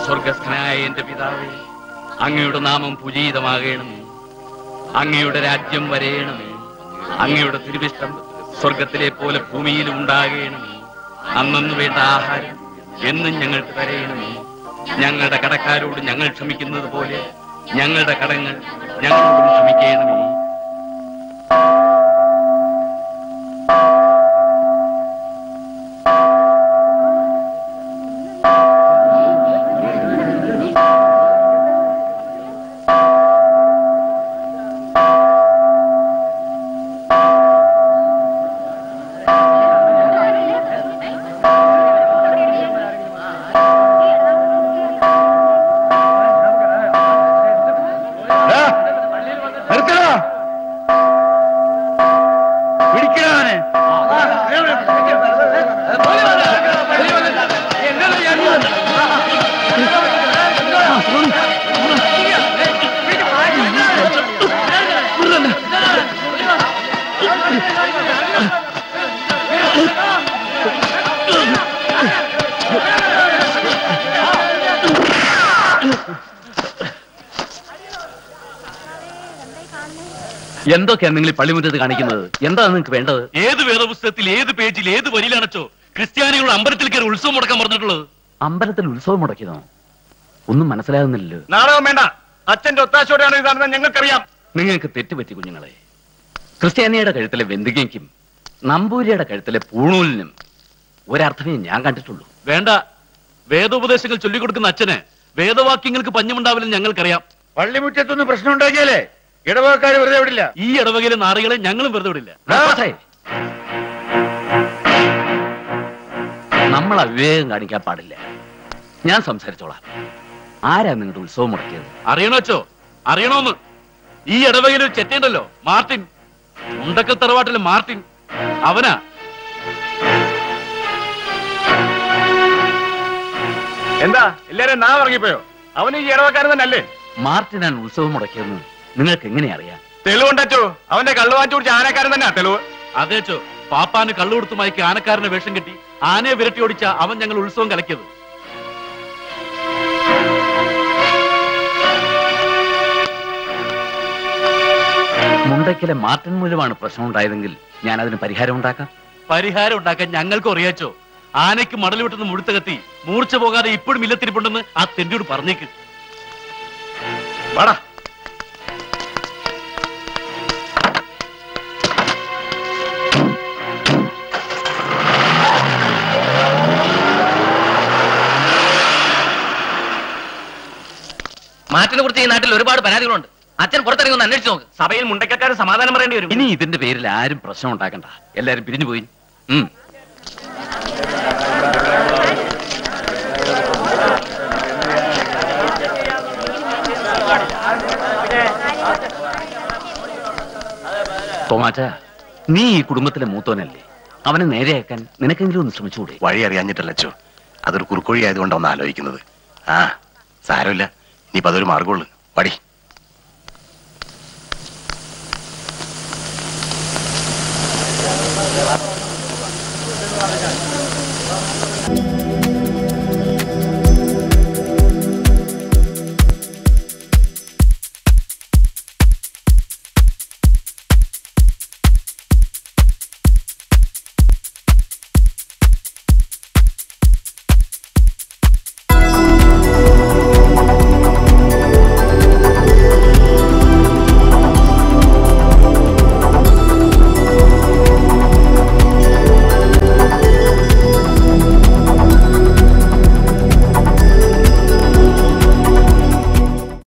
സ്വർഗസ്ഥനായ എന്റെ പിതാവേ, അങ്ങയുടെ നാമം പൂജിതമാകണമേ. അങ്ങയുടെ രാജ്യം വരയണമേ. അങ്ങയുടെ തിരുവിഷ്ടം സ്വർഗത്തിലെ പോലെ ഭൂമിയിലും ഉണ്ടാകണമേ. അന്നു വേണ്ട ആഹാരം എന്നും ഞങ്ങൾക്ക് തരയണമേ. ഞങ്ങളുടെ കടക്കാരോട് ഞങ്ങൾ ക്ഷമിക്കുന്നത് പോലെ ഞങ്ങളുടെ കടങ്ങൾ ഞങ്ങളോടും ക്ഷമിക്കണമേ. എന്തൊക്കെയാണ് നിങ്ങൾ പള്ളിമുറ്റത്ത് കാണിക്കുന്നത്? എന്താണ് നിങ്ങൾക്ക് വേണ്ടത്? ഏത് വേദപുസ്തകത്തിൽ ഏത് പേജിൽ ഏത് വരിയിലാണച്ചോ ക്രിസ്ത്യാനികളുടെ അമ്പലത്തിൽ കയറി ഉത്സവം മുടക്കാൻ പറഞ്ഞിട്ടുള്ളത്? അമ്പലത്തിൽ ഉത്സവം മുടക്കിയതോ? ഒന്നും മനസ്സിലാകുന്നില്ലല്ലോ. നാടകം വേണ്ട, അച്ഛന്റെ ഒത്താശയോടെയാണ് ഇതാണെന്ന് ഞങ്ങൾക്കറിയാം. നിങ്ങൾക്ക് തെറ്റുപറ്റി കുഞ്ഞുങ്ങളെ. ക്രിസ്ത്യാനിയുടെ കഴുത്തിലെ വെന്തികയ്ക്കും നമ്പൂരിയുടെ കഴുത്തിലെ പൂണൂലിനും ഒരർത്ഥമേ ഞാൻ കണ്ടിട്ടുള്ളൂ. വേണ്ട, വേദോപദേശങ്ങൾ ചൊല്ലിക്കൊടുക്കുന്ന അച്ഛന് വേദവാക്യങ്ങൾക്ക് പഞ്ഞമുണ്ടാവില്ലെന്ന് ഞങ്ങൾക്കറിയാം. പള്ളിമുറ്റത്തൊന്നും പ്രശ്നം ഉണ്ടാക്കിയാലേ ഇടവകക്കാര് വെറുതെ വിടില്ല. ഈ ഇടവകയിലെ നാറികളെ ഞങ്ങളും വെറുതെ വിടില്ല. നമ്മൾ അവിവേകം കാണിക്കാൻ പാടില്ല. ഞാൻ സംസാരിച്ചോളാം. ആരാ നിങ്ങളുടെ ഉത്സവം മുടക്കിയത്? അറിയണോച്ചോ? അറിയണോന്ന്. ഈ ഇടവകയിൽ ഒരു ചെറ്റയുണ്ടല്ലോ, മാർട്ടിൻ. ഉണ്ടക്കൽ തറവാട്ടിലെ മാർട്ടിൻ. അവനാ. എന്താ എല്ലാരും നാ ഇറങ്ങിപ്പോയോ? അവന് ഈ ഇടവക്കാരൻ തന്നെ അല്ലേ? മാർട്ടിനാണ് ഉത്സവം മുടക്കിയെന്ന് നിങ്ങൾക്ക് എങ്ങനെ അറിയാം? തെളിവുണ്ടോ? അവന്റെ കള്ളുവാഞ്ചു കുടിച്ച ആനക്കാരൻ തന്നെ തെളിവ്. അതേച്ചോ, പാപ്പാന് കള്ളു കൊടുത്തു മയക്കി ആനക്കാരനെ വേഷം കെട്ടി ആനയെ വിരട്ടി ഓടിച്ച അവൻ ഞങ്ങൾ ഉത്സവം കലക്കിയത്. മുണ്ടയ്ക്കിലെ മാർട്ടിൻ മൂലമാണ് പ്രശ്നം ഉണ്ടായതെങ്കിൽ ഞാൻ അതിന് പരിഹാരം ഉണ്ടാക്കാം. പരിഹാരം ഉണ്ടാക്കാൻ ഞങ്ങൾക്കും അറിയാച്ചോ. ആനയ്ക്ക് മടൽ വിട്ടുന്ന മുഴുത്ത കത്തി മൂർച്ച പോകാതെ ഇപ്പോഴും ഇല്ലത്തിരിപ്പുണ്ടെന്ന് ആ തെണ്ടിയോട് പറഞ്ഞേക്ക്. വാടാ. മാറ്റിനെ കുറിച്ച് ഈ നാട്ടിൽ ഒരുപാട് പരാതികളുണ്ട്. അച്ഛൻ പുറത്തിറങ്ങി ഒന്ന് അന്വേഷിച്ച് നോക്ക്. സഭയിൽ മുണ്ടക്കക്കാർ സമാധാനം പറയേണ്ടി വരും. ഇനി ഇതിന്റെ പേരിൽ ആരും പ്രശ്നം ഉണ്ടാക്കണ്ട. എല്ലാരും പിരിഞ്ഞു പോയി. തോമാറ്റ, നീ ഈ കുടുംബത്തിലെ മൂത്തോനല്ലേ? അവനെ നേരെയാക്കാൻ നിനക്കെങ്കിലും ഒന്ന് ശ്രമിച്ചുകൂടെ? വഴി അറിയാഞ്ഞിട്ടല്ലോ, അതൊരു കുറുക്കൊഴി ആയതുകൊണ്ടാണ് ഒന്ന് ആലോചിക്കുന്നത്. ആ സാരമില്ല, ഇനിയിപ്പോ അതൊരു മാർഗമുള്ളൂ. വടി.